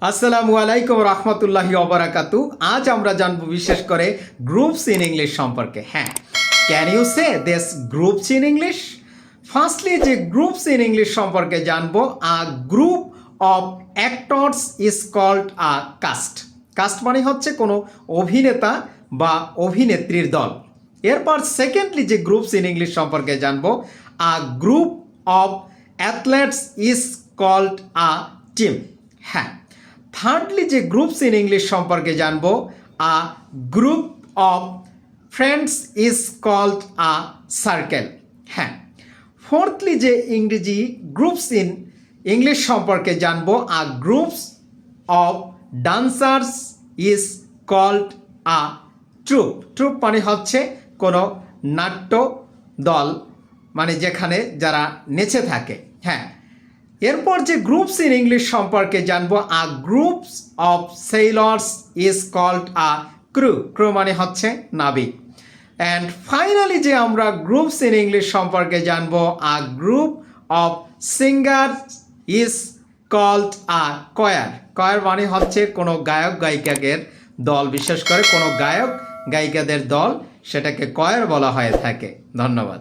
আসসালামু আলাইকুম রহমতুল্লাহি ওবারাকাতু। আজ আমরা জানবো বিশেষ করে গ্রুপস ইন ইংলিশ সম্পর্কে। হ্যাঁ, can you say this groups in English? Firstly যে গ্রুপস ইন ইংলিশ সম্পর্কে জানবো, a group of actors is called a cast. Cast মানে হচ্ছে কোনো অভিনেতা বা অভিনেত্রীর দল। এরপর সেকেন্ডলি যে গ্রুপস ইন ইংলিশ সম্পর্কে জানবো, a group of athletes is called a team. হ্যাঁ, থার্ডলি যে গ্রুপস ইন ইংলিশ সম্পর্কে জানবো, a group of friends is called a circle. হ্যাঁ, ফোর্থলি যে ইংরেজি গ্রুপস ইন ইংলিশ সম্পর্কে জানবো, a groups of dancers is called a troupe. Troupe মানে হচ্ছে কোনো নাট্য দল, মানে যেখানে যারা নেচে থাকে। হ্যাঁ, এরপর যে গ্রুপস ইন ইংলিশ সম্পর্কে জানবো, a groups of sailors is called a crew. Crew মানে হচ্ছে নাবিক। অ্যান্ড ফাইনালি যে আমরা গ্রুপস ইন ইংলিশ সম্পর্কে জানবো, a group of singers is called a choir. Choir মানে হচ্ছে কোনো গায়ক গায়িকাদের দল, বিশেষ করে কোনো গায়ক গায়িকাদের দল, সেটাকে কয়ার বলা হয়ে থাকে। ধন্যবাদ।